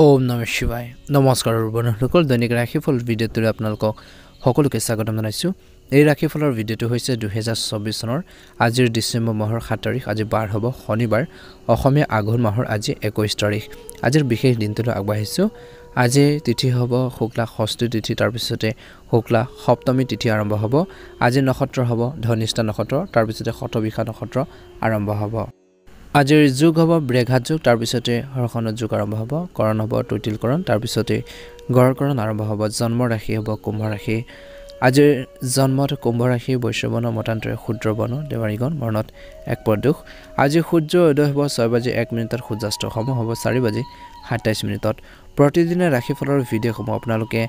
ওম নমঃ শিৱায় নমস্কাৰ বন্ধুসকল দৈনিক ৰাশিফল ভিডিঅ'টোলৈ আপোনালোকক সকলোকে স্বাগতম জনাইছোঁ এই ৰাশিফলৰ ভিডিঅ'টো হৈছে 2024 চনৰ আজিৰ ডিচেম্বৰ মাহৰ 7 তাৰিখ আজি বাৰ হ'ব শনিবাৰ অসমীয়া আঘোণ মাহৰ আজি 21 তাৰিখ আজিৰ বিশেষ দিনটোলৈ আগবাঢ়িছোঁ আজি তিথি হ'ব শুক্লা ষষ্ঠী তিথি তাৰ পিছতে শুক্লা সপ্তমী তিথি আৰম্ভ হ'ব আজি নক্ষত্ৰ হ'ব ধনিষ্ঠা নক্ষত্ৰ তাৰ পিছতে শতবিশা নক্ষত্ৰ আৰম্ভ হ'ব আজিৰ যুগ হ'ব ব্ৰেঘাত যুগ তাৰ পিছতে হৰখনত যুগ আৰম্ভ হ'ব কৰণ হ'ব তৈতিলকৰণ তাৰ পিছতে গড়কৰণ আৰম্ভ হ'ব জন্ম ৰাশি হ'ব কুম্ভ ৰাশি আজিৰ জন্মত কুম্ভ ৰাশি বৈশ্যবৰ্ণ মতান্তৰে ক্ষুদ্ৰবৰ্ণ দেৱাৰীগণ মৰণত এক পৰদুখ আজি সূৰ্য উদয় হ'ব 6:01 মিনিটত সূৰ্যাস্ত সময় হ'ব 4:27 মিনিটত প্ৰতিদিনে ৰাশিফলৰ ভিডিঅ'সমূহ আপোনালোকে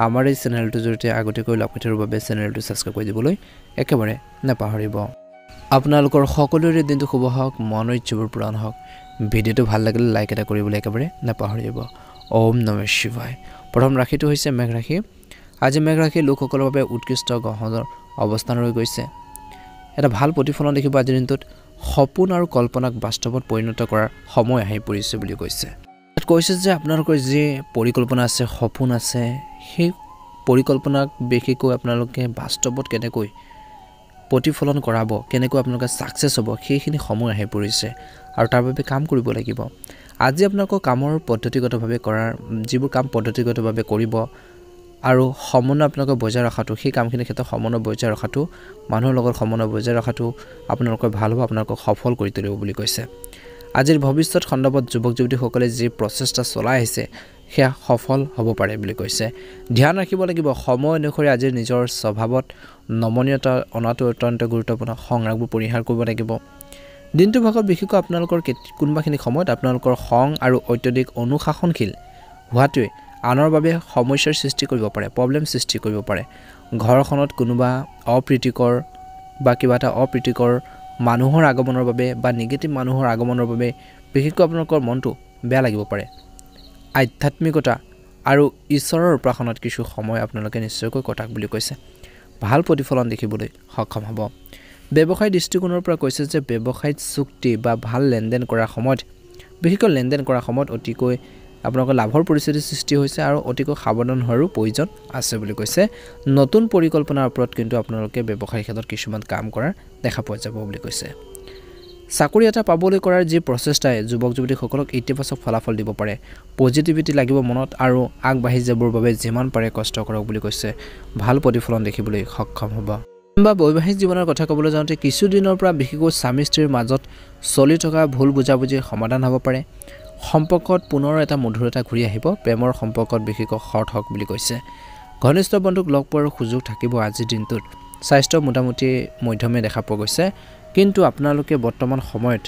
আমাৰ এই চেনেলটোৰ জৰিয়তে আগতীয়াকৈ লাভ কৰিবৰ বাবে চেনেলটো ছাবস্ক্ৰাইব কৰি দিবলৈ একেবাৰে নাপাহৰিব আপোনালোকৰ সকলোৰে দিনটো শুভ হওক মনৰ ইচ্ছাবোৰ পূৰণ হওক ভিডিঅ'টো ভাল লাগিলে লাইক এটা কৰিবলৈ একেবাৰে নাপাহৰিব ওম নমঃ শিৱায় প্ৰথম ৰাশিটো হৈছে মেঘ ৰাশি আজি মেঘ ৰাশি লোকসকলৰ বাবে উৎকৃষ্ট গ্ৰহণৰ অৱস্থান ৰৈ গৈছে এটা ভাল প্ৰতিফলন দেখিব আজিৰ দিনটোত সপোন আৰু কল্পনাক বাস্তৱত পৰিণত কৰাৰ সময় আহি পৰিছে বুলি কৈছে যে আপোনালোকৰ যি পৰিকল্পনা আছে সপোন আছে সেই পৰিকল্পনাক বিশেষকৈ আপোনালোকে বাস্তৱত কেনেকৈ প্ৰতিফলন কৰাব কেনেকৈ আপোনালোকে সাকসেস হ'ব সেইখিনি সময় আহি পৰিছে আৰু তাৰ বাবে কাম কৰিব লাগিব আজি আপোনালোকৰ কামৰ পদ্ধতিগতভাৱে কৰাৰ যিবোৰ কাম পদ্ধতিগতভাৱে কৰিব আৰু সমন্বয় আপোনালোকে বজাই ৰখাটো সেই কামখিনিৰ ক্ষেত্ৰত সমন্বয় বজাই ৰখাটো মানুহৰ লগত সমন্বয় বজাই ৰখাটো আপোনালোকৰ ভাল হ'ব আপোনালোকক সফল কৰি তুলিব বুলি কৈছে আজিৰ ভৱিষ্যত খণ্ডবত যুৱক যুৱতীসকলে যি প্ৰচেষ্টা চলাই আহিছে সেয়া সফল হ'ব পাৰে বুলি কৈছে ধ্যান ৰাখিব লাগিব সময় অনুসৰি আজিৰ নিজৰ স্বভাৱত নমনীয়তা অনাটো অত্যন্ত গুৰুত্বপূৰ্ণ সংৰাগবোৰ পৰিহাৰ কৰিব লাগিব দিনটো ভাগত বিশেষকৈ আপোনালোকৰ কোনোবাখিনি সময়ত আপোনালোকৰ খং আৰু অত্যধিক অনুশাসনশীল হোৱাটোৱে আনৰ বাবে সমস্যাৰ সৃষ্টি কৰিব পাৰে প্ৰব্লেম সৃষ্টি কৰিব পাৰে ঘৰখনত কোনোবা অপ্ৰীতিকৰ বা কিবা এটা অপ্ৰীতিকৰ মানুহৰ আগমনৰ বাবে বা নিগেটিভ মানুহৰ আগমনৰ বাবে বিশেষকৈ আপোনালোকৰ মনটো বেয়া লাগিব পাৰে আধ্যাত্মিকতা আৰু ঈশ্বৰৰ উপাসনাত কিছু সময় আপোনালোকে নিশ্চয়কৈ কটাক বুলি কৈছে ভাল প্ৰতিফলন দেখিবলৈ সক্ষম হ'ব ব্যৱসায় দৃষ্টিকোণৰ পৰা কৈছে যে ব্যৱসায়িক চুক্তি বা ভাল লেনদেন কৰাৰ সময়ত বিশেষকৈ লেনদেন কৰাৰ সময়ত অতিকৈ আপোনালোকৰ লাভৰ পৰিস্থিতি সৃষ্টি হৈছে আৰু অতিকৈ সাৱধান হোৱাৰো প্ৰয়োজন আছে বুলি কৈছে নতুন পৰিকল্পনাৰ ওপৰত কিন্তু আপোনালোকে ব্যৱসায়িক ক্ষেত্ৰত কিছুমান কাম কৰাৰ দেখা পোৱা যাব বুলি কৈছে চাকৰি এটা পাবলৈ কৰাৰ যি প্ৰচেষ্টাই যুৱক যুৱতীসকলক ইতিবাচক ফলাফল দিব পাৰে পজিটিভিটি লাগিব মনত আৰু আগবাঢ়ি যাবৰ বাবে যিমান পাৰে কষ্ট কৰক বুলি কৈছে ভাল প্ৰতিফলন দেখিবলৈ সক্ষম হ'ব বা বৈবাহিক জীৱনৰ কথা ক'বলৈ যাওঁতে কিছু দিনৰ পৰা বিশেষকৈ স্বামী স্ত্ৰীৰ মাজত চলি থকা ভুল বুজাবুজিৰ সমাধান হ'ব পাৰে সম্পৰ্কত পুনৰ এটা মধুৰতা ঘূৰি আহিব প্ৰেমৰ সম্পৰ্কত বিশেষকৈ শৰ্ট হওক বুলি কৈছে ঘনিষ্ঠ বন্ধুক লগ পোৱাৰ সুযোগ থাকিব আজিৰ দিনটোত স্বাস্থ্য মোটামুটি মধ্যমে দেখা পোৱা গৈছে কিন্তু আপোনালোকে বৰ্তমান সময়ত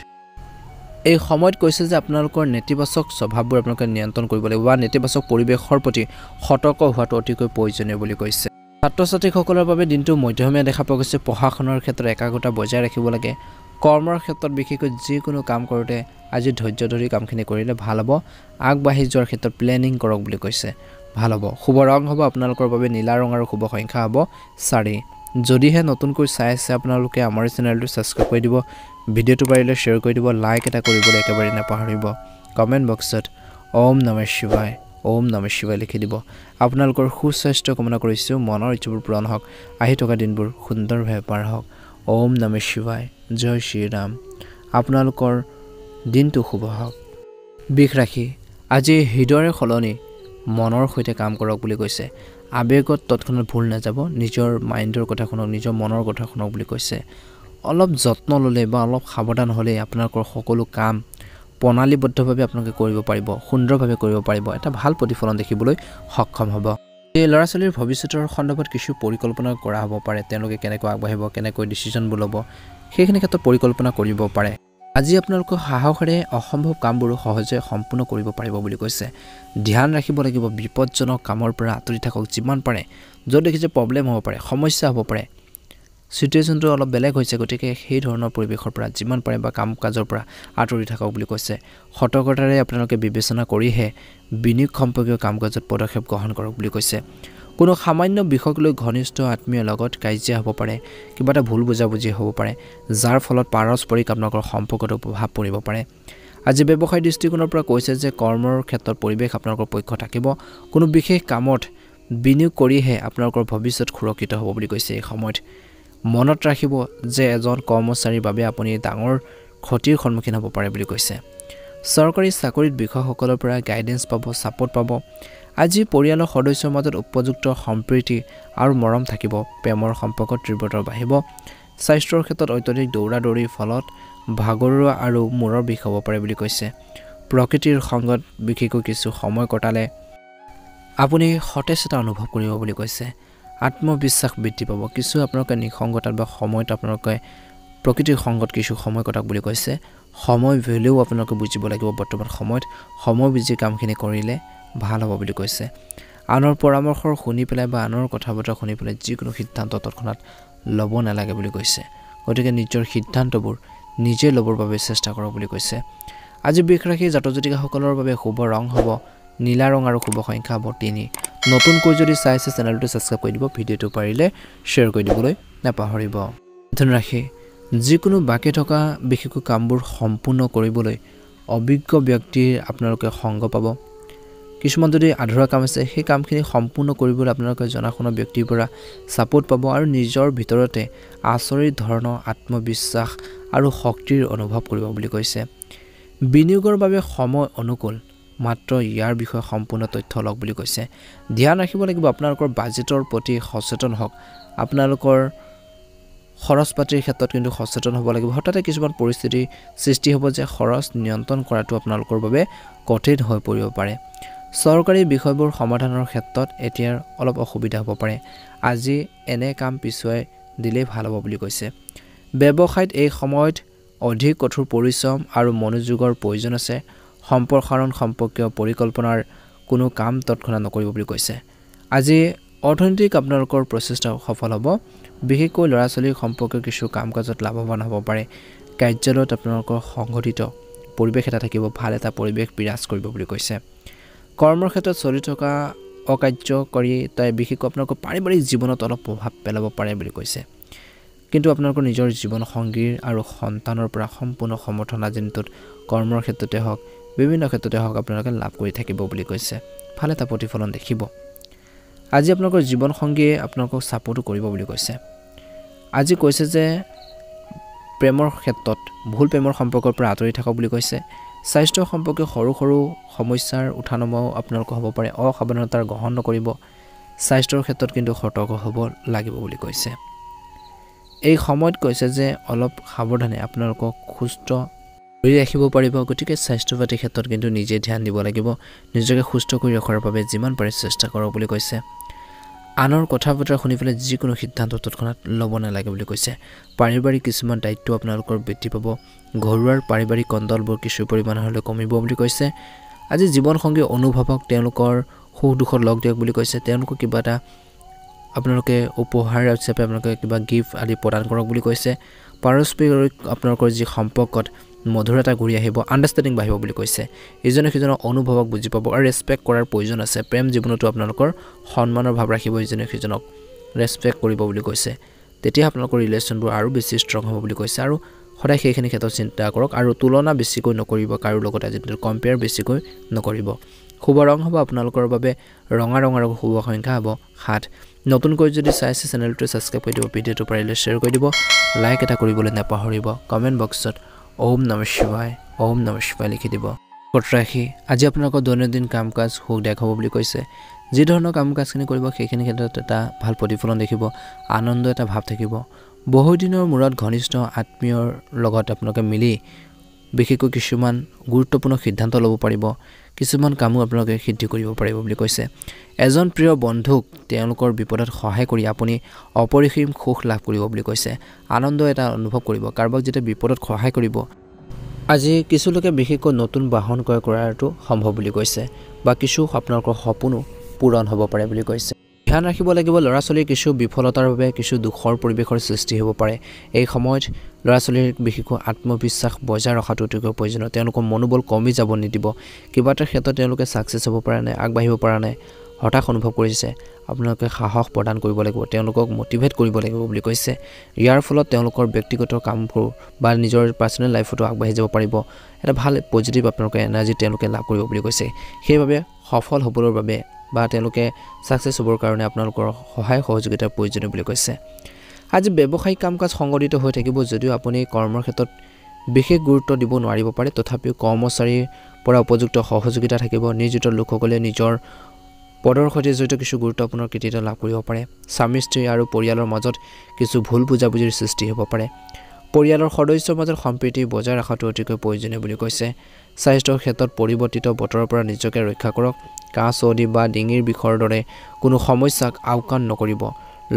এই সময়ত কৈছে যে আপোনালোকৰ নেতিবাচক স্বভাৱবোৰ আপোনালোকে নিয়ন্ত্ৰণ কৰিব লাগিব বা নেতিবাচক পৰিৱেশৰ প্ৰতি সতৰ্ক হোৱাটো অতিকৈ প্ৰয়োজনীয় বুলি কৈছে ছাত্ৰ ছাত্ৰীসকলৰ বাবে দিনটো মধ্যমে দেখা পোৱা গৈছে পঢ়া-শুনাৰ ক্ষেত্ৰত একাগ্ৰতা বজাই ৰাখিব লাগে কৰ্মৰ ক্ষেত্ৰত বিশেষকৈ যিকোনো কাম কৰোঁতে আজি ধৈৰ্য ধৰি কামখিনি কৰিলে ভাল হ'ব আগবাঢ়ি যোৱাৰ ক্ষেত্ৰত প্লেনিং কৰক বুলি কৈছে ভাল হ'ব শুভ ৰং হ'ব আপোনালোকৰ বাবে নীলা ৰং আৰু শুভ সংখ্যা হ'ব 4 যদিহে নতুনকৈ চাই আছে আপোনালোকে আমাৰ চেনেলটো ছাবস্ক্ৰাইব কৰি দিব ভিডিঅ'টো পাৰিলে শ্বেয়াৰ কৰি দিব লাইক এটা কৰিবলৈ একেবাৰে নাপাহৰিব কমেণ্ট বক্সত ওম নমঃ শিৱায় লিখি দিব আপোনালোকৰ সুস্বাস্থ্য কামনা কৰিছোঁ মনৰ ইচ্ছাবোৰ পূৰণ হওক আহি থকা দিনবোৰ সুন্দৰভাৱে পাৰ হওক ওম নমঃ শিৱায় জয় শ্ৰীৰাম আপোনালোকৰ দিনটো শুভ হওক বৃষ ৰাশি আজি হৃদয়ৰ সলনি মনৰ সৈতে কাম কৰক বুলি কৈছে আবেগত তৎক্ষণাত ভুল নাযাব নিজৰ মাইণ্ডৰ কথা শুনক নিজৰ মনৰ কথা শুনক বুলি কৈছে অলপ যত্ন ল'লে বা অলপ সাৱধান হ'লে আপোনালোকৰ সকলো কাম প্ৰণালীবদ্ধভাৱে আপোনালোকে কৰিব পাৰিব সুন্দৰভাৱে কৰিব পাৰিব এটা ভাল প্ৰতিফলন দেখিবলৈ সক্ষম হ'ব এই ল'ৰা ছোৱালীৰ ভৱিষ্যতৰ সন্দৰ্ভত কিছু পৰিকল্পনা কৰা হ'ব পাৰে তেওঁলোকে কেনেকৈ আগবাঢ়িব কেনেকৈ ডিচিশ্যনবোৰ ল'ব সেইখিনি ক্ষেত্ৰত পৰিকল্পনা কৰিব পাৰে আজি আপোনালোকৰ সাহসেৰে অসম্ভৱ কামবোৰ সহজে সম্পূৰ্ণ কৰিব পাৰিব বুলি কৈছে ধ্যান ৰাখিব লাগিব বিপদজনক কামৰ পৰা আঁতৰি থাকক যিমান পাৰে য'ত দেখিছে প্ৰব্লেম হ'ব পাৰে সমস্যা হ'ব পাৰে সিচুৱেশ্যনটো অলপ বেলেগ হৈছে গতিকে সেই ধৰণৰ পৰিৱেশৰ পৰা যিমান পাৰে বা কাম কাজৰ পৰা আঁতৰি থাকক বুলি কৈছে সতৰ্কতাৰে আপোনালোকে বিবেচনা কৰিহে বিনিয়োগ সম্পৰ্কীয় কাম কাজত পদক্ষেপ গ্ৰহণ কৰক বুলি কৈছে কোনো সামান্য বিষয়ক লৈ ঘনিষ্ঠ আত্মীয়ৰ লগত কাজিয়া হ'ব পাৰে কিবা এটা ভুল বুজাবুজি হ'ব পাৰে যাৰ ফলত পাৰস্পৰিক আপোনালোকৰ সম্পৰ্কত প্ৰভাৱ পৰিব পাৰে আজি ব্যৱসায় দৃষ্টিকোণৰ পৰা কৈছে যে কৰ্মৰ ক্ষেত্ৰত পৰিৱেশ আপোনালোকৰ পক্ষ থাকিব কোনো বিশেষ কামত বিনিয়োগ কৰিহে আপোনালোকৰ ভৱিষ্যত সুৰক্ষিত হ'ব বুলি কৈছে এই সময়ত মনত ৰাখিব যে এজন কৰ্মচাৰীৰ বাবে আপুনি ডাঙৰ ক্ষতিৰ সন্মুখীন হ'ব পাৰে বুলি কৈছে চৰকাৰী চাকৰিত বিষয়সকলৰ পৰা গাইডেন্স পাব সাপোৰ্ট পাব আজি পৰিয়ালৰ সদস্যৰ মাজত উপযুক্ত সম্প্ৰীতি আৰু মৰম থাকিব প্ৰেমৰ সম্পৰ্কত তীব্ৰতা বাঢ়িব স্বাস্থ্যৰ ক্ষেত্ৰত অত্যধিক দৌৰা-দৌৰিৰ ফলত ভাগৰুৱা আৰু মূৰৰ বিষ হ'ব পাৰে বুলি কৈছে প্ৰকৃতিৰ সংগত বিশেষকৈ কিছু সময় কটালে আপুনি সতেজতা অনুভৱ কৰিব বুলি কৈছে আত্মবিশ্বাস বৃদ্ধি পাব কিছু আপোনালোকে নিসংগতাত বা সময়ত আপোনালোকে প্ৰকৃতিৰ সংগত কিছু সময় কটাক বুলি কৈছে সময় ভ্যালু আপোনালোকে বুজিব লাগিব বৰ্তমান সময়ত সময় বুজি কামখিনি কৰিলে ভাল হ'ব বুলি কৈছে আনৰ পৰামৰ্শ শুনি পেলাই বা আনৰ কথা বতৰা শুনি পেলাই যিকোনো সিদ্ধান্ত তৎক্ষণাত ল'ব নালাগে বুলি কৈছে গতিকে নিজৰ সিদ্ধান্তবোৰ নিজে ল'বৰ বাবে চেষ্টা কৰক বুলি কৈছে আজি বৃষ ৰাশি জাতক-জাতিকাসকলৰ বাবে শুভ ৰং হ'ব নীলা ৰং আৰু শুভ সংখ্যা হ'ব 3 নতুনকৈ যদি চাইছে চেনেলটো সাবস্ক্ৰাইব কৰি দিব ভিডিঅ'টো পাৰিলে শ্বেয়াৰ কৰি দিবলৈ নাপাহৰিব ধন ৰাশি যিকোনো বাকি থকা বিশেষকৈ কামবোৰ সম্পূৰ্ণ কৰিবলৈ অভিজ্ঞ ব্যক্তিৰ আপোনালোকে সংগ পাব কিছুমান যদি আধৰুৱা কাম আছে সেই কামখিনি সম্পূৰ্ণ কৰিবলৈ আপোনালোকে জনাশুনা ব্যক্তিৰ পৰা সাপোৰ্ট পাব আৰু নিজৰ ভিতৰতে আচৰিত ধৰণৰ আত্মবিশ্বাস আৰু শক্তিৰ অনুভৱ কৰিব বুলি কৈছে বিনিয়োগৰ বাবে সময় অনুকূল মাত্ৰ ইয়াৰ বিষয়ে সম্পূৰ্ণ তথ্য লওক বুলি কৈছে ধ্যান ৰাখিব লাগিব আপোনালোকৰ বাজেটৰ প্ৰতি সচেতন হওক আপোনালোকৰ খৰচ পাতিৰ ক্ষেত্ৰত কিন্তু সচেতন হ'ব লাগিব হঠাতে কিছুমান পৰিস্থিতি সৃষ্টি হ'ব যে খৰচ নিয়ন্ত্ৰণ কৰাটো আপোনালোকৰ বাবে কঠিন হৈ পৰিব পাৰে চৰকাৰী বিষয়বোৰ সমাধানৰ ক্ষেত্ৰত এতিয়াৰ অলপ অসুবিধা হ'ব পাৰে আজি এনে কাম পিছুৱাই দিলে ভাল হ'ব বুলি কৈছে ব্যৱসায়ত এই সময়ত অধিক কঠোৰ পৰিশ্ৰম আৰু মনোযোগৰ প্ৰয়োজন আছে সম্প্ৰসাৰণ সম্পৰ্কীয় পৰিকল্পনাৰ কোনো কাম তৎক্ষণাত নকৰিব বুলি কৈছে আজি অৰ্থনৈতিক আপোনালোকৰ প্ৰচেষ্টা সফল হ'ব বিশেষকৈ ল'ৰা-ছোৱালীৰ সম্পৰ্কীয় কিছু কাম-কাজত লাভৱান হ'ব পাৰে কাৰ্যালয়ত আপোনালোকৰ সংগঠিত পৰিৱেশ এটা থাকিব ভাল এটা পৰিৱেশ বিৰাজ কৰিব বুলি কৈছে কৰ্মৰ ক্ষেত্ৰত চলি থকা অকাৰ্যকৰীতাই বিশেষকৈ আপোনালোকৰ পাৰিবাৰিক জীৱনত অলপ প্ৰভাৱ পেলাব পাৰে বুলি কৈছে কিন্তু আপোনালোকৰ নিজৰ জীৱন সংগীৰ আৰু সন্তানৰ পৰা সম্পূৰ্ণ সমৰ্থন আজিনটোত কৰ্মৰ ক্ষেত্ৰতে হওক বিভিন্ন ক্ষেত্ৰতে হওক আপোনালোকে লাভ কৰি থাকিব বুলি কৈছে ভাল এটা প্ৰতিফলন দেখিব আজি আপোনালোকৰ জীৱন সংগীয়ে আপোনালোকক সাপোৰ্ট কৰিব বুলি কৈছে আজি কৈছে যে প্ৰেমৰ ক্ষেত্ৰত ভুল প্ৰেমৰ সম্পৰ্কৰ পৰা আঁতৰি থাকক বুলি কৈছে স্বাস্থ্য সম্পৰ্কীয় সৰু সৰু সমস্যাৰ উঠানমাও আপোনালোকৰ হ'ব পাৰে অসাৱধানতাৰ গ্ৰহণ নকৰিব স্বাস্থ্যৰ ক্ষেত্ৰত কিন্তু সতৰ্ক হ'ব লাগিব বুলি কৈছে এই সময়ত কৈছে যে অলপ সাৱধানে আপোনালোকক সুস্থ কৰি ৰাখিব পাৰিব গতিকে স্বাস্থ্য পাতিৰ ক্ষেত্ৰত কিন্তু নিজে ধ্যান দিব লাগিব নিজকে সুস্থ কৰি ৰখাৰ বাবে যিমান পাৰে চেষ্টা কৰক বুলি কৈছে আনৰ কথা বতৰা শুনি পেলাই যিকোনো সিদ্ধান্ত তৎক্ষণাত ল'ব নালাগে বুলি কৈছে পাৰিবাৰিক কিছুমান দায়িত্ব আপোনালোকৰ বৃদ্ধি পাব ঘৰুৱাৰ পাৰিবাৰিক কণ্ডলবোৰ কিছু পৰিমাণৰ হ'লে কমিব বুলি কৈছে আজি জীৱন সংগী অনুভৱক তেওঁলোকৰ সুখ দুখত লগ দিয়ক বুলি কৈছে তেওঁলোকক কিবা এটা আপোনালোকে উপহাৰ হিচাপে আপোনালোকে কিবা গিফ্ট আদি প্ৰদান কৰক বুলি কৈছে পাৰস্পৰিক আপোনালোকৰ যি সম্পৰ্কত মধুৰতা ঘূৰি আহিব আণ্ডাৰষ্টেণ্ডিং বাঢ়িব বুলি কৈছে ইজনে সিজনৰ অনুভৱক বুজি পাব আৰু ৰেসপেক্ট কৰাৰ প্ৰয়োজন আছে প্ৰেম জীৱনতো আপোনালোকৰ সন্মানৰ ভাৱ ৰাখিব ইজনে সিজনক ৰেসপেক্ট কৰিব বুলি কৈছে তেতিয়া আপোনালোকৰ ৰিলেশ্যনবোৰ আৰু বেছি ষ্ট্ৰং হ'ব বুলি কৈছে আৰু সদায় সেইখিনি ক্ষেত্ৰত চিন্তা কৰক আৰু তুলনা বেছিকৈ নকৰিব কাৰো লগত আজি কম্পেয়াৰ বেছিকৈ নকৰিব শুভ ৰং হ'ব আপোনালোকৰ বাবে ৰঙা ৰং আৰু শুভ সংখ্যা হ'ব 7 নতুনকৈ যদি চাইছে চেনেলটো সাবস্ক্ৰাইব কৰি দিব ভিডিঅ'টো পাৰিলে শ্বেয়াৰ কৰি দিব লাইক এটা কৰিবলৈ নাপাহৰিব কমেন্ট বক্সত ওম নমঃ শিৱায় লিখি দিব কটৰাখি আজি আপোনালোকৰ দৈনন্দিন কাম-কাজ সুখ দেখাব বুলি কৈছে যি ধৰণৰ কাম-কাজখিনি কৰিব সেইখিনি ক্ষেত্ৰত এটা ভাল প্ৰতিফলন দেখিব আনন্দ এটা ভাৱ থাকিব বহু দিনৰ মূৰত ঘনিষ্ঠ আত্মীয়ৰ লগত আপোনালোকে মিলি বিশেষকৈ কিছুমান গুৰুত্বপূৰ্ণ সিদ্ধান্ত ল'ব পাৰিব কিছুমান কামো আপোনালোকে সিদ্ধি কৰিব পাৰিব বুলি কৈছে এজন প্ৰিয় বন্ধুক তেওঁলোকৰ বিপদত সহায় কৰি আপুনি অপৰিসীম সুখ লাভ কৰিব বুলি কৈছে আনন্দ এটা অনুভৱ কৰিব কাৰোবাক যেতিয়া বিপদত সহায় কৰিব আজি কিছু লোকে বিশেষকৈ নতুন বাহন ক্ৰয় কৰাটো সম্ভৱ বুলি কৈছে বা কিছু আপোনালোকৰ সপোনো পূৰণ হ'ব পাৰে বুলি কৈছে ধ্যান ৰাখিব লাগিব ল'ৰা-ছোৱালীৰ কিছু বিফলতাৰ বাবে কিছু দুখৰ পৰিৱেশৰ সৃষ্টি হ'ব পাৰে এই সময়ত ল'ৰা-ছোৱালীৰ বিশেষকৈ আত্মবিশ্বাস বজাই ৰখাটো অতিকৈ প্ৰয়োজনীয় তেওঁলোকৰ মনোবল কমি যাব নিদিব কিবা এটা ক্ষেত্ৰত তেওঁলোকে সাকসেছ হ'ব পৰা নাই আগবাঢ়িব পৰা নাই হতাশ অনুভৱ কৰিছে আপোনালোকে সাহস প্ৰদান কৰিব লাগিব তেওঁলোকক মোটিভেট কৰিব লাগিব বুলি কৈছে ইয়াৰ ফলত তেওঁলোকৰ ব্যক্তিগত কামবোৰ বা নিজৰ পাৰ্সোনাল লাইফতো আগবাঢ়ি যাব পাৰিব এটা ভাল পজিটিভ আপোনালোকে এনাৰ্জি তেওঁলোকে লাভ কৰিব বুলি কৈছে সেইবাবে সফল হ'বৰ বাবে বা তেওঁলোকে সাকসেস হ'বৰ কাৰণে আপোনালোকৰ সহায় সহযোগিতাৰ প্ৰয়োজন বুলি কৈছে আজি ব্যৱসায়িক কাম-কাজ সংগঠিত হৈ থাকিব যদিও আপুনি কৰ্মৰ ক্ষেত্ৰত বিশেষ গুৰুত্ব দিব নোৱাৰিব পাৰে তথাপিও কৰ্মচাৰীৰ পৰা উপযুক্ত সহযোগিতা থাকিব নিয়োজিত লোকসকলে নিজৰ পদৰ সৈতে জড়িত কিছু গুৰুত্বপূৰ্ণ কৃতিত্ব লাভ কৰিব পাৰে স্বামী স্ত্ৰী আৰু পৰিয়ালৰ মাজত কিছু ভুল বুজাবুজিৰ সৃষ্টি হ'ব পাৰে পৰিয়ালৰ সদস্যৰ মাজত সম্প্ৰীতি বজাই ৰখাটো অতিকৈ প্ৰয়োজনীয় বুলি কৈছে স্বাস্থ্যৰ ক্ষেত্ৰত পৰিৱৰ্তিত বতৰৰ পৰা নিজকে ৰক্ষা কৰক কাহ চৰ্দি বা ডিঙিৰ বিষৰ দৰে কোনো সমস্যাক আওকাণ নকৰিব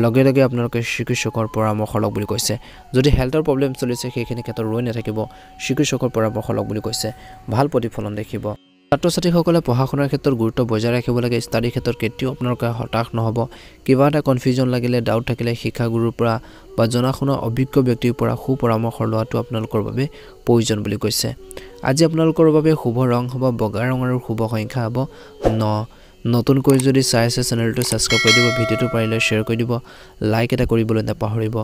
লগে লগে আপোনালোকে চিকিৎসকৰ পৰামৰ্শ লওক বুলি কৈছে যদি হেল্থৰ প্ৰবলেম চলিছে সেইখিনি ক্ষেত্ৰত ৰৈ নাথাকিব চিকিৎসকৰ পৰামৰ্শ লওক বুলি কৈছে ভাল প্ৰতিফলন দেখিব ছাত্ৰ-ছাত্ৰীসকলে পঢ়া-শুনাৰ ক্ষেত্ৰত গুৰুত্ব বজাই ৰাখিব লাগে ষ্টাডি ক্ষেত্ৰত কেতিয়াও আপোনালোকে হতাশ নহব কিবা এটা কনফিউজন লাগিলে ডাউট থাকিলে শিক্ষাগুৰুৰ পৰা বা জনাশুনা অভিজ্ঞ ব্যক্তিৰ পৰা সুপৰামৰ্শ লোৱাটো আপোনালোকৰ বাবে প্ৰয়োজন বুলি কৈছে আজি আপোনালোকৰ বাবে শুভ ৰং হ'ব বগা ৰং আৰু শুভ সংখ্যা হ'ব 9 নতুনকৈ যদি চাই আছে চেনেলটো সাবস্ক্ৰাইব কৰি দিব ভিডিওটো পাৰিলে শেয়াৰ কৰি দিব লাইক এটা কৰিবলৈ নাপাহৰিব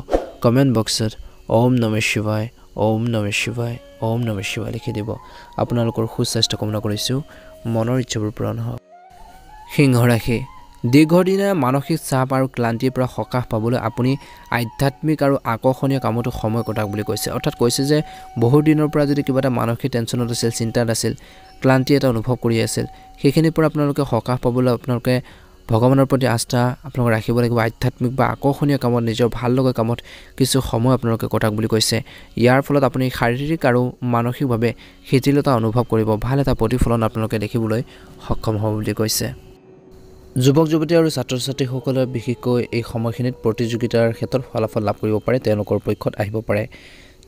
কমেন্ট বক্সত ওম নমঃ শিৱায় ওম নমঃ শিৱায় ওম নমঃ শিৱায় লিখি দিব আপোনালোকৰ সুস্বাস্থ্য কামনা কৰিছো মনৰ ইচ্ছাবোৰ পূৰণ হওক সিংহ ৰাশি দীৰ্ঘদিনীয়া মানসিক চাপ আৰু ক্লান্তিৰ পৰা সকাহ পাবলৈ আপুনি আধ্যাত্মিক আৰু আকৰ্ষণীয় কামতো সময় কটাওক বুলি কৈছে অৰ্থাৎ কৈছে যে বহু দিনৰ পৰা যদি কিবা এটা মানসিক টেনচনত আছিল চিন্তাত আছিল ক্লান্তি এটা অনুভৱ কৰি আছিল সেইখিনিৰ পৰা আপোনালোকে সকাহ পাবলৈ আপোনালোকে ভগৱানৰ প্ৰতি আস্থা আপোনালোকে ৰাখিব লাগিব আধ্যাত্মিক বা আকৰ্ষণীয় কামত নিজৰ ভাল লগা কামত কিছু সময় আপোনালোকে কটাওক বুলি কৈছে ইয়াৰ ফলত আপুনি শাৰীৰিক আৰু মানসিকভাৱে শিথিলতা অনুভৱ কৰিব ভাল এটা প্ৰতিফলন আপোনালোকে দেখিবলৈ সক্ষম হ'ব বুলি কৈছে যুৱক যুৱতী আৰু ছাত্ৰ-ছাত্ৰীসকলে বিশেষকৈ এই সময়খিনিত প্ৰতিযোগিতাৰ ক্ষেত্ৰত ফলাফল লাভ কৰিব পাৰে তেওঁলোকৰ পক্ষত আহিব পাৰে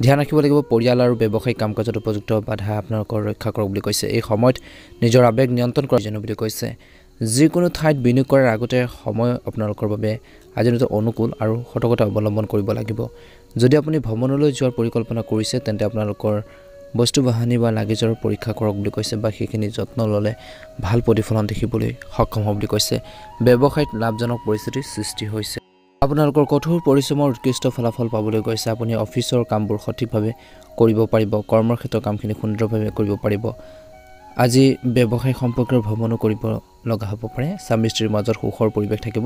ধ্যান ৰাখিব লাগিব পৰিয়াল আৰু ব্যৱসায়িক কাম-কাজত উপযুক্ত বাধা আপোনালোকৰ ৰক্ষা কৰক বুলি কৈছে এই সময়ত নিজৰ আবেগ নিয়ন্ত্ৰণ কৰা যেন বুলি কৈছে যিকোনো ঠাইত বিনিয়োগ কৰাৰ আগতে সময় আপোনালোকৰ বাবে আজিনতে অনুকূল আৰু সতৰ্কতা অৱলম্বন কৰিব লাগিব যদি আপুনি ভ্ৰমণলৈ যোৱাৰ পৰিকল্পনা কৰিছে তেন্তে আপোনালোকৰ বস্তু বাহানি বা লাগেজৰ পৰীক্ষা কৰক বুলি কৈছে বা সেইখিনি যত্ন ল'লে ভাল প্ৰতিফলন দেখিবলৈ সক্ষম হ'ব বুলি কৈছে ব্যৱসায়িক লাভজনক পৰিস্থিতিৰ সৃষ্টি হৈছে আপোনালোকৰ কঠোৰ পৰিশ্ৰমৰ উৎকৃষ্ট ফলাফল পাবলৈ গৈছে আপুনি অফিচৰ কামবোৰ সঠিকভাৱে কৰিব পাৰিব কৰ্মৰ ক্ষেত্ৰৰ কামখিনি সুন্দৰভাৱে কৰিব পাৰিব আজি ব্যৱসায় সম্পৰ্কৰ ভ্ৰমণো কৰিব লগা হ'ব পাৰে স্বামী স্ত্ৰীৰ মাজত সুখৰ পৰিৱেশ থাকিব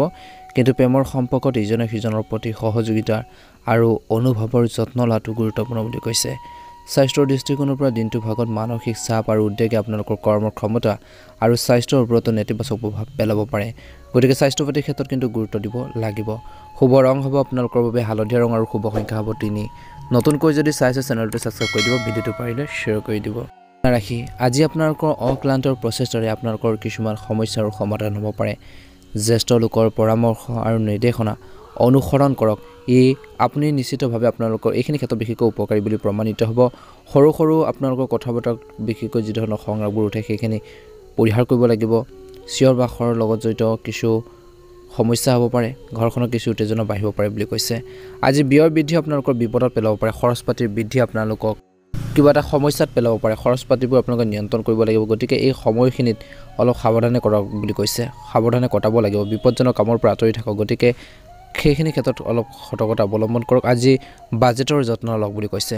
কিন্তু প্ৰেমৰ সম্পৰ্কত ইজনে সিজনৰ প্ৰতি সহযোগিতা আৰু অনুভৱৰ যত্ন লোৱাটো গুৰুত্বপূৰ্ণ বুলি কৈছে স্বাস্থ্যৰ দৃষ্টিকোণৰ পৰা দিনটো ভাগত মানসিক চাপ আৰু উদ্বেগে আপোনালোকৰ কৰ্মৰ ক্ষমতা আৰু স্বাস্থ্যৰ ওপৰত নেতিবাচক প্ৰভাৱ পেলাব পাৰে গতিকে স্বাস্থ্য পাতিৰ ক্ষেত্ৰত কিন্তু গুৰুত্ব দিব লাগিব শুভ ৰং হ'ব আপোনালোকৰ বাবে হালধীয়া ৰং আৰু শুভ সংখ্যা হ'ব 3 নতুনকৈ যদি চাইছে চেনেলটো সাবস্ক্ৰাইব কৰি দিব ভিডিওটো পাৰিলে শেয়াৰ কৰি দিব ৰাখি আজি আপোনালোকৰ অক্লান্তৰ প্ৰচেষ্টাৰে আপোনালোকৰ কিছুমান সমস্যাৰ সমাধান হ'ব পাৰে জ্যেষ্ঠ লোকৰ পৰামৰ্শ আৰু নিৰ্দেশনা অনুসৰণ কৰক এই আপুনি নিশ্চিতভাৱে আপোনালোকৰ এইখিনি ক্ষেত্ৰত বিশেষকৈ উপকাৰী বুলি প্ৰমাণিত হ'ব সৰু সৰু আপোনালোকৰ কথাবতৰা বিশেষকৈ যি ধৰণৰ সংগ্ৰামবোৰ উঠে সেইখিনি পৰিহাৰ কৰিব লাগিব চিঞৰ বাখৰ লগত জড়িত কিছু সমস্যা হ'ব পাৰে ঘৰখনৰ কিছু উত্তেজনা বাঢ়িব পাৰে বুলি কৈছে আজি ব্যয় বৃদ্ধি আপোনালোকৰ বিপদত পেলাব পাৰে খৰচ পাতিৰ বৃদ্ধি আপোনালোকক কিবা এটা সমস্যাত পেলাব পাৰে খৰচ পাতিবোৰ আপোনালোকে নিয়ন্ত্ৰণ কৰিব লাগিব গতিকে এই সময়খিনিত অলপ সাৱধানে কৰক বুলি কৈছে সাৱধানে কটাব লাগিব বিপদজনক কামৰ পৰা আঁতৰি থাকক গতিকে সেইখিনি ক্ষেত্ৰত অলপ সতৰ্কতা অৱলম্বন কৰক আজি বাজেটৰ যত্ন লওক বুলি কৈছে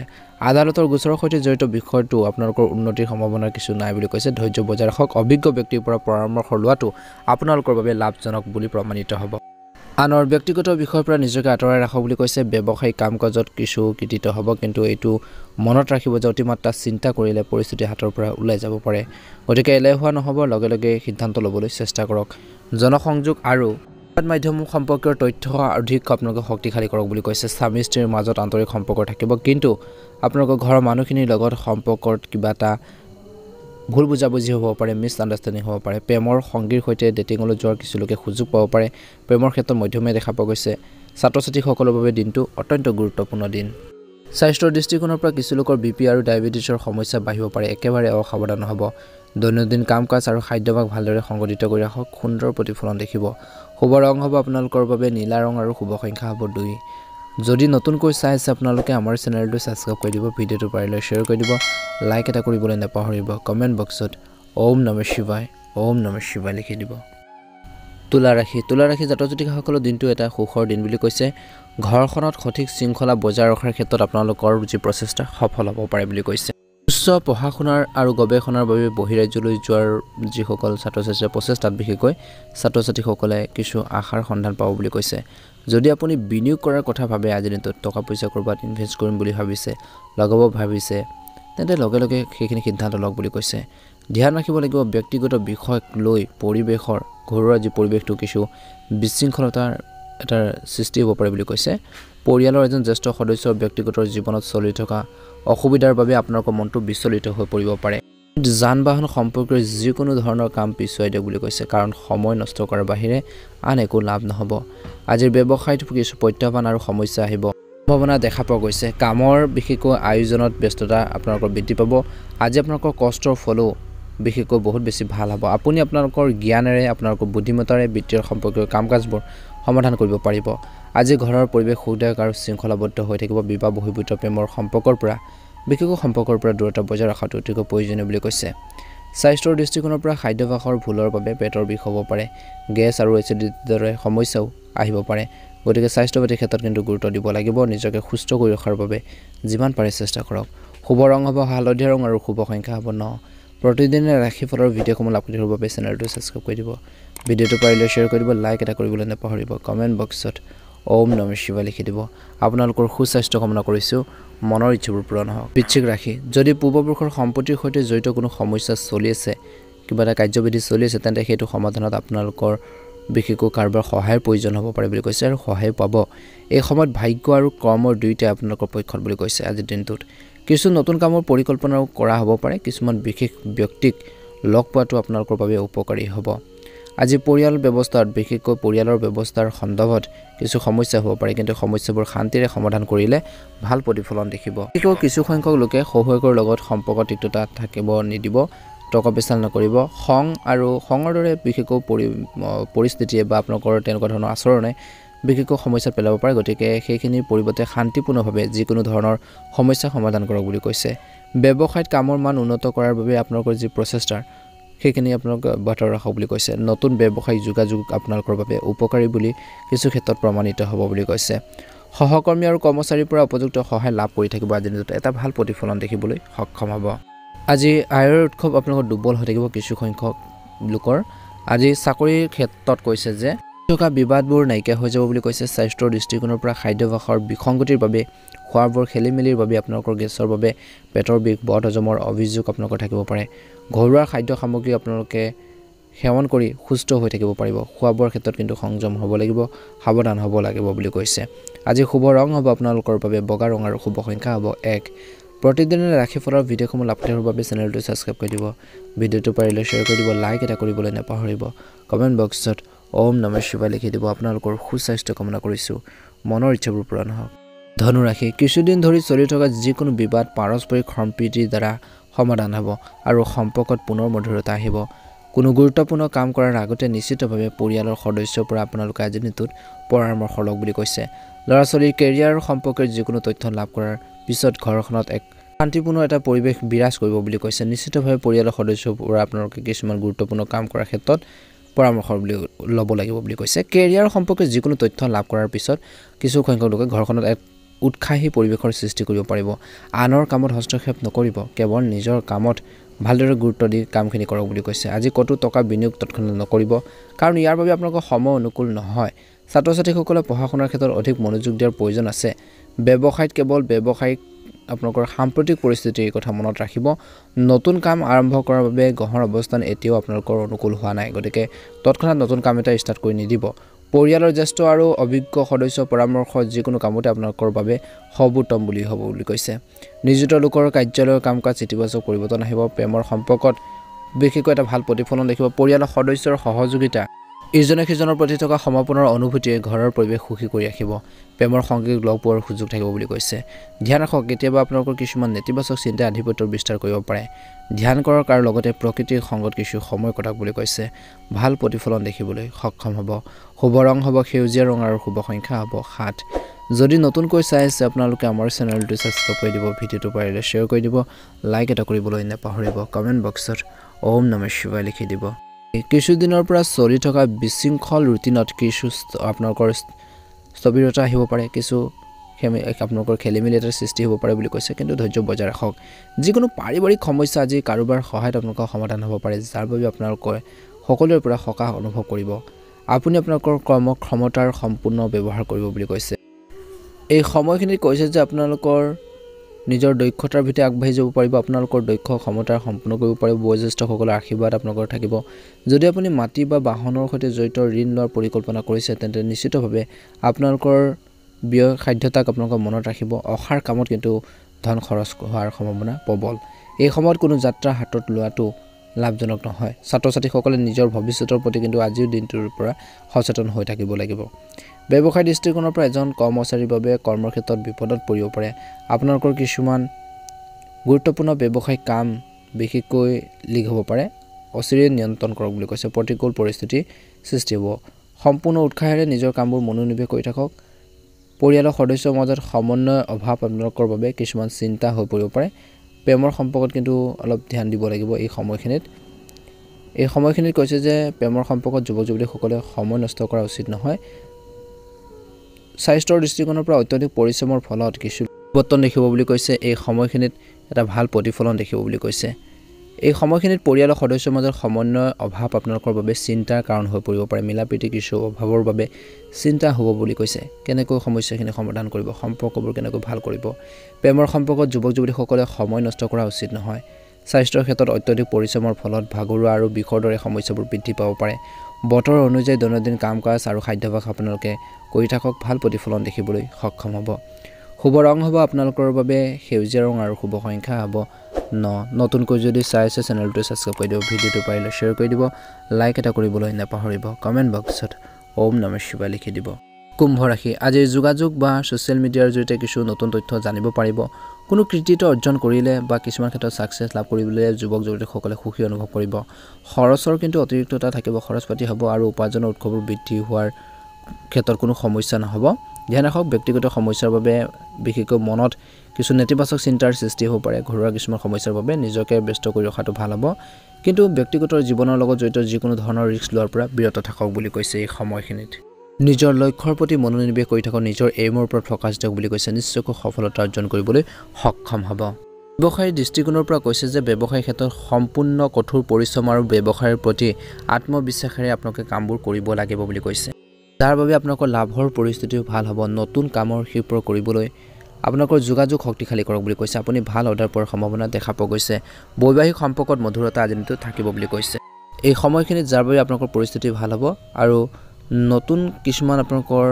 আদালতৰ গোচৰৰ সৈতে জড়িত বিষয়টো আপোনালোকৰ উন্নতিৰ সম্ভাৱনা কিছু নাই বুলি কৈছে ধৈৰ্য বজাই ৰাখক অভিজ্ঞ ব্যক্তিৰ পৰা পৰামৰ্শ লোৱাটো আপোনালোকৰ বাবে লাভজনক বুলি প্ৰমাণিত হ'ব আনৰ ব্যক্তিগত বিষয়ৰ পৰা নিজকে আঁতৰাই ৰাখক বুলি কৈছে ব্যৱসায়িক কাম-কাজত কিছু কৃতিত্ব হ'ব কিন্তু এইটো মনত ৰাখিব যে অতিমাত্ৰা চিন্তা কৰিলে পৰিস্থিতি হাতৰ পৰা ওলাই যাব পাৰে গতিকে এলেহুৱা নহ'ব লগে লগে সিদ্ধান্ত ল'বলৈ চেষ্টা কৰক জনসংযোগ আৰু মাধ্যম সম্পৰ্কৰ তথ্য অধিক আপোনালোকে শক্তিশালী কৰক বুলি কৈছে স্বামী স্ত্ৰীৰ মাজত আন্তৰিক সম্পৰ্ক থাকিব কিন্তু আপোনালোকৰ ঘৰৰ মানুহখিনিৰ লগত সম্পৰ্কত কিবা এটা ভুল বুজাবুজি হ'ব পাৰে মিছ আণ্ডাৰষ্টেণ্ডিং হ'ব পাৰে প্ৰেমৰ সংগীৰ সৈতে ডেটিঙলৈ যোৱাৰ কিছু লোকে সুযোগ পাব পাৰে প্ৰেমৰ ক্ষেত্ৰত মধ্যমে দেখা পোৱা গৈছে ছাত্ৰ-ছাত্ৰীসকলৰ বাবে দিনটো অত্যন্ত গুৰুত্বপূৰ্ণ দিন স্বাস্থ্যৰ দৃষ্টিকোণৰ পৰা কিছু লোকৰ বিপি আৰু ডায়েবেটিছৰ সমস্যা বাঢ়িব পাৰে একেবাৰে অসাৱধান হ'ব দৈনন্দিন কাম-কাজ আৰু খাদ্যাভ্যাস ভালদৰে সংগঠিত কৰি ৰাখক সুন্দৰ প্ৰতিফলন দেখিব শুভ ৰং হ'ব আপোনালোকৰ বাবে নীলা ৰং আৰু শুভ সংখ্যা হ'ব 2 যদি নতুনকৈ চাই আছে আপোনালোকে আমাৰ চেনেলটো সাবস্ক্ৰাইব কৰি দিব ভিডিওটো পাৰিলে শেয়াৰ কৰি দিব লাইক এটা কৰিবলৈ নাপাহৰিব কমেন্ট বক্সত ওম নমঃ শিৱায় লিখি দিব তুলা ৰাশি জাতক জাতিকাসকলৰ দিনটো এটা সুখৰ দিন বুলি কৈছে ঘৰখনত সঠিক শৃংখলা বজাই ৰখাৰ ক্ষেত্ৰত আপোনালোকৰ যি প্ৰচেষ্টা সফল হ'ব পাৰে বুলি কৈছে উচ্চ পঢ়া-শুনাৰ আৰু গৱেষণাৰ বাবে বহিৰাজ্যলৈ যোৱাৰ যিসকল ছাত্ৰ-ছাত্ৰীৰ প্ৰচেষ্টাত বিশেষকৈ ছাত্ৰ-ছাত্ৰীসকলে কিছু আশাৰ সন্ধান পাব বুলি কৈছে যদি আপুনি বিনিয়োগ কৰাৰ কথা ভাবে আজি দিনটোত টকা পইচা কৰবাত ইনভেষ্ট কৰিম বুলি ভাবিছে লগাব ভাবিছে তেন্তে লগে লগে সেইখিনি সিদ্ধান্ত লওক বুলি কৈছে ধ্যান ৰাখিব লাগিব ব্যক্তিগত বিষয়ক লৈ পৰিৱেশৰ ঘৰুৱা যি পৰিৱেশটো কিছু বিশৃংখলতাৰ এটা সৃষ্টি হ'ব পাৰে বুলি কৈছে পৰিয়ালৰ এজন জ্যেষ্ঠ সদস্যৰ ব্যক্তিগত জীৱনত চলি থকা অসুবিধাৰ বাবে আপোনালোকৰ মনটো বিচলিত হৈ পৰিব পাৰে যান-বাহন সম্পৰ্কীয় যিকোনো ধৰণৰ কাম পিছুৱাই দিয়ক বুলি কৈছে কাৰণ সময় নষ্ট কৰাৰ বাহিৰে আন একো লাভ নহ'ব আজিৰ ব্যৱসায়ত কিছু প্ৰত্যাহ্বান আৰু সমস্যা আহিব সম্ভাৱনা দেখা পোৱা গৈছে কামৰ বিশেষকৈ আয়োজনত ব্যস্ততা আপোনালোকৰ বৃদ্ধি পাব আজি আপোনালোকৰ কষ্টৰ ফলো বিশেষকৈ বহুত বেছি ভাল হ'ব আপুনি আপোনালোকৰ জ্ঞানেৰে আপোনালোকৰ বুদ্ধিমত্তাৰে বিত্তীয় সম্পৰ্কীয় কাম-কাজবোৰ সমাধান কৰিব পাৰিব আজি ঘৰৰ পৰিৱেশ সুখদায়ক আৰু শৃংখলাবদ্ধ হৈ থাকিব বিবাহ বহিৰ্ভূত প্ৰেমৰ সম্পৰ্কৰ পৰা বিশেষকৈ সম্পৰ্কৰ পৰা দূৰত্ব বজাই ৰখাটো অতিকৈ প্ৰয়োজনীয় বুলি কৈছে স্বাস্থ্যৰ দৃষ্টিকোণৰ পৰা খাদ্যাভ্যাসৰ ভুলৰ বাবে পেটৰ বিষ হ'ব পাৰে গেছ আৰু এচিডিটিৰ দৰে সমস্যাও আহিব পাৰে গতিকে স্বাস্থ্যপাতিৰ ক্ষেত্ৰত কিন্তু গুৰুত্ব দিব লাগিব নিজকে সুস্থ কৰি ৰখাৰ বাবে যিমান পাৰে চেষ্টা কৰক শুভ ৰং হ'ব হালধীয়া ৰং আৰু শুভ সংখ্যা হ'ব 9 প্ৰতিদিনে ৰাশিফলৰ ভিডিঅ'সমূহ লাভ কৰিবৰ বাবে চেনেলটো ছাবস্ক্ৰাইব কৰি দিব ভিডিঅ'টো পাৰিলে শ্বেয়াৰ কৰি দিব লাইক এটা কৰিবলৈ নাপাহৰিব কমেণ্ট বক্সত ওম নমঃ শিৱায় লিখি দিব আপোনালোকৰ সুস্বাস্থ্য কামনা কৰিছোঁ মনৰ ইচ্ছাবোৰ পূৰণ হওক বৃশ্চিক ৰাশি যদি পূৰ্বপুৰুষৰ সম্পত্তিৰ সৈতে জড়িত কোনো সমস্যা চলি আছে কিবা এটা কাৰ্যবিধি চলি আছে তেন্তে সেইটো সমাধানত আপোনালোকৰ বিশেষকৈ কাৰোবাৰ সহায়ৰ প্ৰয়োজন হ'ব পাৰে বুলি কৈছে আৰু সহায় পাব এই সময়ত ভাগ্য আৰু কৰ্মৰ দুইটাই আপোনালোকৰ পক্ষত বুলি কৈছে আজিৰ দিনটোত কিছু নতুন কামৰ পৰিকল্পনাও কৰা হ'ব পাৰে কিছুমান বিশেষ ব্যক্তিক লগ পোৱাটো আপোনালোকৰ বাবে উপকাৰী হ'ব আজি পৰিয়াল ব্যৱস্থাত বিশেষকৈ পৰিয়ালৰ ব্যৱস্থাৰ সন্দৰ্ভত কিছু সমস্যা হ'ব পাৰে কিন্তু সমস্যাবোৰ শান্তিৰে সমাধান কৰিলে ভাল প্ৰতিফলন দেখিব কিছু সংখ্যক লোকে সহযোগৰ লগত সম্পৰ্ক তিক্ততা থাকিব নিদিব টকা পেচাল নকৰিব খঙৰ দৰে বিশেষকৈ পৰিস্থিতিয়ে বা আপোনালোকৰ তেনেকুৱা ধৰণৰ আচৰণে বিশেষকৈ সমস্যাত পেলাব পাৰে গতিকে সেইখিনিৰ পৰিৱৰ্তে শান্তিপূৰ্ণভাৱে যিকোনো ধৰণৰ সমস্যা সমাধান কৰক বুলি কৈছে ব্যৱসায়ত কামৰ মান উন্নত কৰাৰ বাবে আপোনালোকৰ যি প্ৰচেষ্টাৰ সেইখিনি আপোনালোকে বাটৰ ৰাখক বুলি কৈছে নতুন ব্যৱসায়িক যোগাযোগ আপোনালোকৰ বাবে উপকাৰী বুলি কিছু ক্ষেত্ৰত প্ৰমাণিত হ'ব বুলি কৈছে সহকৰ্মী আৰু কৰ্মচাৰীৰ পৰা উপযুক্ত সহায় লাভ কৰি থাকিব আজি দিনটোত এটা ভাল প্ৰতিফলন দেখিবলৈ সক্ষম হ'ব আজি আয়ৰ উৎসৱ আপোনালোকৰ দুৰ্বল হৈ থাকিব কিছু সংখ্যক লোকৰ আজি চাকৰিৰ ক্ষেত্ৰত কৈছে যে থকা বিবাদবোৰ নাইকিয়া হৈ যাব বুলি কৈছে স্বাস্থ্যৰ দৃষ্টিকোণৰ পৰা খাদ্যাভ্যাসৰ বিসংগতিৰ বাবে খোৱাবোৰ খেলিমেলিৰ বাবে আপোনালোকৰ গেছৰ বাবে পেটৰ বিষ বদহজমৰ অভিযোগ আপোনালোকৰ থাকিব পাৰে ঘৰুৱা খাদ্য সামগ্ৰী আপোনালোকে সেৱন কৰি সুস্থ হৈ থাকিব পাৰিব খোৱাবোৰৰ ক্ষেত্ৰত কিন্তু সংযম হ'ব লাগিব সাৱধান হ'ব লাগিব বুলি কৈছে আজি শুভ ৰং হ'ব আপোনালোকৰ বাবে বগা ৰং আৰু শুভ সংখ্যা হ'ব 1 প্ৰতিদিনে ৰাশিফলৰ ভিডিঅ'সমূহ লাভ কৰাৰ বাবে চেনেলটো ছাবস্ক্ৰাইব কৰি দিব ভিডিঅ'টো পাৰিলে শ্বেয়াৰ কৰি দিব লাইক এটা কৰিবলৈ নাপাহৰিব কমেণ্ট বক্সত ওম নমঃ শিৱায় লিখি দিব আপোনালোকৰ সুস্বাস্থ্য কামনা কৰিছোঁ মনৰ ইচ্ছাবোৰ পূৰণ হওক ধনু ৰাশি কিছুদিন ধৰি চলি থকা যিকোনো বিবাদ পাৰস্পৰিক সম্প্ৰীতিৰ দ্বাৰা সমাধান হ'ব আৰু সম্পৰ্কত পুনৰ মধুৰতা আহিব কোনো গুৰুত্বপূৰ্ণ কাম কৰাৰ আগতে নিশ্চিতভাৱে পৰিয়ালৰ সদস্যৰ পৰা আপোনালোকে আজি দিনটোত পৰামৰ্শ লওক বুলি কৈছে ল'ৰা-ছোৱালীৰ কেৰিয়াৰ সম্পৰ্কে যিকোনো তথ্য লাভ কৰাৰ পিছত ঘৰখনত এক শান্তিপূৰ্ণ এটা পৰিৱেশ বিৰাজ কৰিব বুলি কৈছে নিশ্চিতভাৱে পৰিয়ালৰ সদস্যৰ পৰা আপোনালোকে কিছুমান গুৰুত্বপূৰ্ণ কাম কৰাৰ ক্ষেত্ৰত পৰামৰ্শ ল'ব লাগিব বুলি কৈছে কেৰিয়াৰ সম্পৰ্কে যিকোনো তথ্য লাভ কৰাৰ পিছত কিছু সংখ্যক লোকে ঘৰখনত এক উৎসাহী পৰিৱেশৰ সৃষ্টি কৰিব পাৰিব আনৰ কামত হস্তক্ষেপ নকৰিব কেৱল নিজৰ কামত ভালদৰে গুৰুত্ব দি কামখিনি কৰক বুলি কৈছে আজি কতো টকা বিনিয়োগ তৎক্ষণাত নকৰিব কাৰণ ইয়াৰ বাবে আপোনালোকৰ সময় অনুকূল নহয় ছাত্ৰ-ছাত্ৰীসকলে পঢ়া-শুনাৰ ক্ষেত্ৰত অধিক মনোযোগ দিয়াৰ প্ৰয়োজন আছে ব্যৱসায়ত কেৱল ব্যৱসায়িক আপোনালোকৰ সাম্প্ৰতিক পৰিস্থিতিৰ কথা মনত ৰাখিব নতুন কাম আৰম্ভ কৰাৰ বাবে গ্ৰহৰ অৱস্থান এতিয়াও আপোনালোকৰ অনুকূল হোৱা নাই গতিকে তৎক্ষণাত নতুন কাম এটা ষ্টাৰ্ট কৰি নিদিব পৰিয়ালৰ জ্যেষ্ঠ আৰু অভিজ্ঞ সদস্যৰ পৰামৰ্শ যিকোনো কামতে আপোনালোকৰ বাবে সৰ্বোত্তম বুলি হ'ব বুলি কৈছে নিয়োজিত লোকৰ কাৰ্যালয়ৰ কাম-কাজ ইতিবাচক পৰিৱৰ্তন আহিব প্ৰেমৰ সম্পৰ্কত বিশেষকৈ এটা ভাল প্ৰতিফলন দেখিব পৰিয়ালৰ সদস্যৰ সহযোগিতা ইজনে সিজনৰ প্ৰতি থকা সমৰ্পণৰ অনুভূতিয়ে ঘৰৰ পৰিৱেশ সুখী কৰি ৰাখিব প্ৰেমৰ সংগীক লগ পোৱাৰ সুযোগ থাকিব বুলি কৈছে ধ্যান ৰাখক কেতিয়াবা আপোনালোকৰ কিছুমান নেতিবাচক চিন্তা আধিপত্যৰ বিস্তাৰ কৰিব পাৰে ধ্যান কৰক আৰু লগতে প্ৰকৃতিৰ সংগত কিছু সময় কটাওক বুলি কৈছে ভাল প্ৰতিফলন দেখিবলৈ সক্ষম হ'ব শুভ ৰং হ'ব সেউজীয়া ৰং আৰু শুভ সংখ্যা হ'ব 7 যদি নতুনকৈ চাই আছে আপোনালোকে আমাৰ চেনেলটো ছাবস্ক্ৰাইব কৰি দিব ভিডিঅ'টো পাৰিলে শ্বেয়াৰ কৰি দিব লাইক এটা কৰিবলৈ নাপাহৰিব কমেণ্ট বক্সত ওম নমঃ শিৱায় লিখি দিব কিছুদিনৰ পৰা চলি থকা বিশৃংখল ৰুটিনত কিছু আপোনালোকৰ স্থবিৰতা আহিব পাৰে, কিছু আপোনালোকৰ খেলিমেলি এটাৰ সৃষ্টি হ'ব পাৰে বুলি কৈছে, কিন্তু ধৈৰ্য বজাই ৰাখক। যিকোনো পাৰিবাৰিক সমস্যা আজি কাৰোবাৰ সহায়ত আপোনালোকৰ সমাধান হ'ব পাৰে, যাৰ বাবে আপোনালোকে সকলোৰে পৰা সকাহ অনুভৱ কৰিব। আপুনি আপোনালোকৰ কৰ্মক্ষমতাৰ সম্পূৰ্ণ ব্যৱহাৰ কৰিব বুলি কৈছে। এই সময়খিনিত কৈছে যে আপোনালোকৰ নিজৰ দক্ষতাৰ ভিত্তিত আগবাঢ়ি যাব পাৰিব, আপোনালোকৰ দক্ষ ক্ষমতাৰ সম্পূৰ্ণ কৰিব পাৰিব। বয়োজ্যেষ্ঠসকলৰ আশীৰ্বাদ আপোনালোকৰ থাকিব। যদি আপুনি মাটি বা বাহনৰ সৈতে জড়িত ঋণ লোৱাৰ পৰিকল্পনা কৰিছে, তেন্তে নিশ্চিতভাৱে আপোনালোকৰ ব্যয় সাধ্যতাক আপোনালোকৰ মনত ৰাখিব। অসাৰ কামত কিন্তু ধন খৰচ হোৱাৰ সম্ভাৱনা প্ৰবল। এই সময়ত কোনো যাত্ৰা হাতত লোৱাটো লাভজনক নহয়। ছাত্ৰ ছাত্ৰীসকলে নিজৰ ভৱিষ্যতৰ প্ৰতি কিন্তু আজিৰ দিনটোৰ পৰা সচেতন হৈ থাকিব লাগিব। ব্যৱসায় দৃষ্টিকোণৰ পৰা এজন কৰ্মচাৰীৰ বাবে কৰ্মৰ ক্ষেত্ৰত বিপদত পৰিব পাৰে। আপোনালোকৰ কিছুমান গুৰুত্বপূৰ্ণ ব্যৱসায়িক কাম বিশেষকৈ লিক হ'ব পাৰে, অচিৰে নিয়ন্ত্ৰণ কৰক বুলি কৈছে। প্ৰতিকূল পৰিস্থিতি সৃষ্টি হ'ব। সম্পূৰ্ণ উৎসাহেৰে নিজৰ কামবোৰ মনোনিৱেশ কৰি থাকক। পৰিয়ালৰ সদস্যৰ মাজত সমন্বয়ৰ অভাৱ আপোনালোকৰ বাবে কিছুমান চিন্তা হৈ পৰিব পাৰে। প্ৰেমৰ সম্পৰ্কত কিন্তু অলপ ধ্যান দিব লাগিব এই সময়খিনিত। এই সময়খিনিত কৈছে যে প্ৰেমৰ সম্পৰ্কত যুৱক যুৱতীসকলে সময় নষ্ট কৰা উচিত নহয়। স্বাস্থ্যৰ দৃষ্টিকোণৰ পৰা অত্যাধিক পৰিশ্ৰমৰ ফলত কিছু পৰিৱৰ্তন দেখিব বুলি কৈছে। এই সময়খিনিত এটা ভাল প্ৰতিফলন দেখিব বুলি কৈছে। এই সময়খিনিত পৰিয়ালৰ সদস্যৰ মাজত সমন্বয়ৰ অভাৱ আপোনালোকৰ বাবে চিন্তাৰ কাৰণ হৈ পৰিব পাৰে। মিলাপ্ৰীতি কিছু অভাৱৰ বাবে চিন্তা হ'ব বুলি কৈছে। কেনেকৈ সমস্যাখিনি সমাধান কৰিব, সম্পৰ্কবোৰ কেনেকৈ ভাল কৰিব। প্ৰেমৰ সম্পৰ্কত যুৱক যুৱতীসকলে সময় নষ্ট কৰা উচিত নহয়। স্বাস্থ্যৰ ক্ষেত্ৰত অত্যাধিক পৰিশ্ৰমৰ ফলত ভাগৰুৱা আৰু বিষৰ দৰে সমস্যাবোৰ বৃদ্ধি পাব পাৰে। বতৰ অনুযায়ী দৈনন্দিন কাম কাজ আৰু খাদ্যাভ্যাস আপোনালোকে কৰি থাকক, ভাল প্ৰতিফলন দেখিবলৈ সক্ষম হ'ব। শুভ ৰং হ'ব আপোনালোকৰ বাবে সেউজীয়া ৰং আৰু শুভ সংখ্যা হ'ব 9। নতুনকৈ যদি চাই আছে চেনেলটো ছাবস্ক্ৰাইব কৰি দিব, ভিডিঅ'টো পাৰিলে শ্বেয়াৰ কৰি দিব, লাইক এটা কৰিবলৈ নাপাহৰিব। কমেণ্ট বক্সত ওম নমঃ শিৱায় লিখি দিব। কুম্ভ ৰাশি, আজিৰ যোগাযোগ বা ছ'চিয়েল মিডিয়াৰ জৰিয়তে কিছু নতুন তথ্য জানিব পাৰিব। কোনো কৃতিত্ব অৰ্জন কৰিলে বা কিছুমান ক্ষেত্ৰত ছাকচেছ লাভ কৰিবলৈ যুৱক যুৱতীসকলে সুখী অনুভৱ কৰিব। খৰচৰ কিন্তু অতিৰিক্ততা থাকিব, খৰচ পাতি হ'ব আৰু উপাৰ্জনৰ উৎসবোৰ বৃদ্ধি হোৱাৰ ক্ষেত্ৰত কোনো সমস্যা নহ'ব। ধ্যান ৰাখক, ব্যক্তিগত সমস্যাৰ বাবে বিশেষকৈ মনত কিছু নেতিবাচক চিন্তাৰ সৃষ্টি হ'ব পাৰে। ঘৰুৱা কিছুমান সমস্যাৰ বাবে নিজকে ব্যস্ত কৰি ৰখাটো ভাল হ'ব, কিন্তু ব্যক্তিগত জীৱনৰ লগত জড়িত যিকোনো ধৰণৰ ৰিস্ক লোৱাৰ পৰা বিৰত থাকক বুলি কৈছে। এই সময়খিনিত নিজৰ লক্ষ্যৰ প্ৰতি মনোনিৱেশ কৰি থাকক, নিজৰ এইমৰ ওপৰত ফ'কাছ দিয়ক বুলি কৈছে। নিশ্চয়কৈ সফলতা অৰ্জন কৰিবলৈ সক্ষম হ'ব। ব্যৱসায়ৰ দৃষ্টিকোণৰ পৰা কৈছে যে ব্যৱসায়িক ক্ষেত্ৰত সম্পূৰ্ণ কঠোৰ পৰিশ্ৰম আৰু ব্যৱসায়ৰ প্ৰতি আত্মবিশ্বাসেৰে আপোনালোকে কামবোৰ কৰিব লাগিব বুলি কৈছে। তাৰ বাবে আপোনালোকৰ লাভৰ পৰিস্থিতিও ভাল হ'ব। নতুন কামৰ ক্ষীপ্ৰ কৰিবলৈ আপোনালোকৰ যোগাযোগ শক্তিশালী কৰক বুলি কৈছে। আপুনি ভাল অৰ্ডাৰ পোৱাৰ সম্ভাৱনা দেখা পোৱা গৈছে। বৈবাহিক সম্পৰ্কত মধুৰতা আজিৰ দিনটোত থাকিব বুলি কৈছে। এই সময়খিনিত যাৰ বাবে আপোনালোকৰ পৰিস্থিতি ভাল হ'ব আৰু নতুন কিছুমান আপোনালোকৰ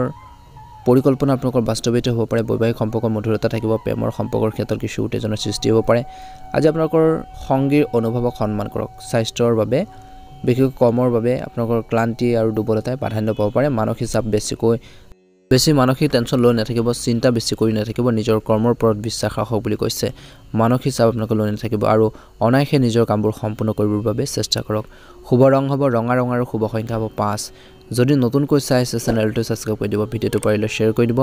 পৰিকল্পনা আপোনালোকৰ বাস্তৱায়িত হ'ব পাৰে। বৈবাহিক সম্পৰ্কত মধুৰতা থাকিব। প্ৰেমৰ সম্পৰ্কৰ ক্ষেত্ৰত কিছু উত্তেজনাৰ সৃষ্টি হ'ব পাৰে। আজি আপোনালোকৰ সংগীৰ অনুভৱক সন্মান কৰক। স্বাস্থ্যৰ বাবে বিশেষকৈ কৰ্মৰ বাবে আপোনালোকৰ ক্লান্তি আৰু দুৰ্বলতাই প্ৰাধান্য পাব পাৰে। মানসিক চাপ বেছি মানসিক টেনশ্যন লৈ নাথাকিব, চিন্তা বেছি কৰি নাথাকিব। নিজৰ কৰ্মৰ ওপৰত বিশ্বাস ৰাখক বুলি কৈছে। মানসিক চাপ আপোনালোকে লৈ নাথাকিব আৰু অনায়াসে নিজৰ কামবোৰ সম্পূৰ্ণ কৰিবৰ বাবে চেষ্টা কৰক। শুভ ৰং হ'ব ৰঙা ৰং আৰু শুভ সংখ্যা হ'ব 5। যদি নতুনকৈ চাই আছে চেনেলটো ছাবস্ক্ৰাইব কৰি দিব, ভিডিঅ'টো পাৰিলে শ্বেয়াৰ কৰি দিব,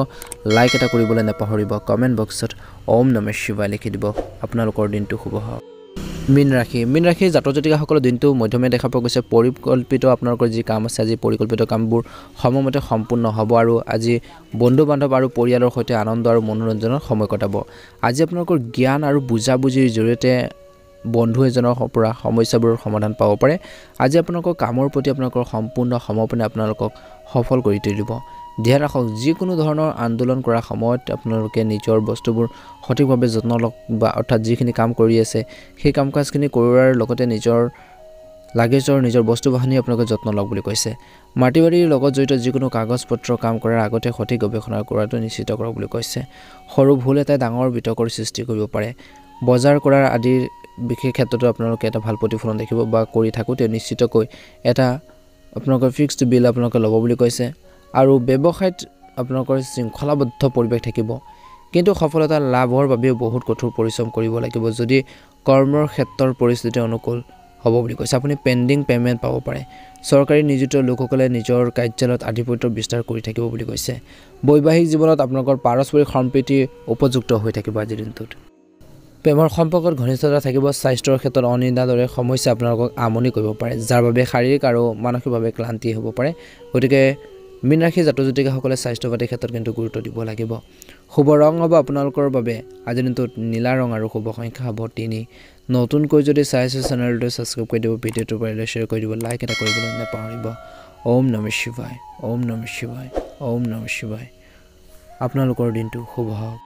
লাইক এটা কৰিবলৈ নাপাহৰিব। কমেণ্ট বক্সত ওম নমঃ শিৱায় লিখি দিব। আপোনালোকৰ দিনটো শুভ হওক। মীন ৰাশি, মীন ৰাশিৰ জাতক জাতিকাসকলৰ দিনটো মধ্যমীয়া দেখা পোৱা গৈছে। পৰিকল্পিত আপোনালোকৰ যি কাম আছে, আজি পৰিকল্পিত কামবোৰ সময়মতে সম্পূৰ্ণ হ'ব আৰু আজি বন্ধু বান্ধৱ আৰু পৰিয়ালৰ সৈতে আনন্দ আৰু মনোৰঞ্জনৰ সময় কটাব। আজি আপোনালোকৰ জ্ঞান আৰু বুজাবুজিৰ জৰিয়তে বন্ধু এজনৰ পৰা সমস্যাবোৰৰ সমাধান পাব পাৰে। আজি আপোনালোকৰ কামৰ প্ৰতি আপোনালোকৰ সম্পূৰ্ণ সমৰ্পণে আপোনালোকক সফল কৰি তুলিব। ধ্যান ৰাখক, যিকোনো ধৰণৰ আন্দোলন কৰাৰ সময়ত আপোনালোকে নিজৰ বস্তুবোৰ সঠিকভাৱে যত্ন লওক, বা অৰ্থাৎ যিখিনি কাম কৰি আছে সেই কাম কাজখিনি কৰোৱাৰ লগতে নিজৰ লাগেজৰ নিজৰ বস্তু বাহিনী আপোনালোকে যত্ন লওক বুলি কৈছে। মাটি বাৰীৰ লগত জড়িত যিকোনো কাগজ পত্ৰ কাম কৰাৰ আগতে সঠিক গৱেষণা কৰাটো নিশ্চিত কৰক বুলি কৈছে। সৰু ভুল এটাই ডাঙৰ বিতৰ্কৰ সৃষ্টি কৰিব পাৰে। বজাৰ কৰাৰ আদিৰ বিশেষ ক্ষেত্ৰতো আপোনালোকে এটা ভাল প্ৰতিফলন দেখিব, বা কৰি থাকোঁতে নিশ্চিতকৈ এটা আপোনালোকৰ ফিক্সড বিল আপোনালোকে ল'ব বুলি কৈছে। আৰু ব্যৱসায়ত আপোনালোকৰ শৃংখলাবদ্ধ পৰিৱেশ থাকিব, কিন্তু সফলতা লাভৰ বাবেও বহুত কঠোৰ পৰিশ্ৰম কৰিব লাগিব। যদি কৰ্মৰ ক্ষেত্ৰৰ পৰিস্থিতি অনুকূল হ'ব বুলি কৈছে। আপুনি পেণ্ডিং পে'মেণ্ট পাব পাৰে। চৰকাৰী নিযুক্ত লোকসকলে নিজৰ কাৰ্যালয়ত আধিপত্য বিস্তাৰ কৰি থাকিব বুলি কৈছে। বৈবাহিক জীৱনত আপোনালোকৰ পাৰস্পৰিক সম্প্ৰীতি উপযুক্ত হৈ থাকিব আজিৰ দিনটোত। প্ৰেমৰ সম্পৰ্কত ঘনিষ্ঠতা থাকিব স্বাস্থ্যৰ ক্ষেত্ৰত অনিদ্ৰাৰ দৰে সমস্যা আপোনালোকক আমনি কৰিব পাৰে যাৰ বাবে শাৰীৰিক আৰু মানসিকভাৱে ক্লান্তি হ'ব পাৰে গতিকে মীন ৰাশি জাতক জাতিকাসকলে স্বাস্থ্য পাতিৰ ক্ষেত্ৰত কিন্তু গুৰুত্ব দিব লাগিব শুভ ৰং হ'ব আপোনালোকৰ বাবে আজিৰ দিনটোত নীলা ৰং আৰু শুভ সংখ্যা হ'ব 3 নতুনকৈ যদি চাইছে চেনেলটো সাবস্ক্ৰাইব কৰি দিব ভিডিঅ'টো পাৰিলে শ্বেয়াৰ কৰি দিব লাইক এটা কৰিবলৈ নাপাহৰিব ওম নমঃ শিৱায় ওম নমঃ শিৱায় ওম নমঃ শিৱায় আপোনালোকৰ দিনটো শুভ হওক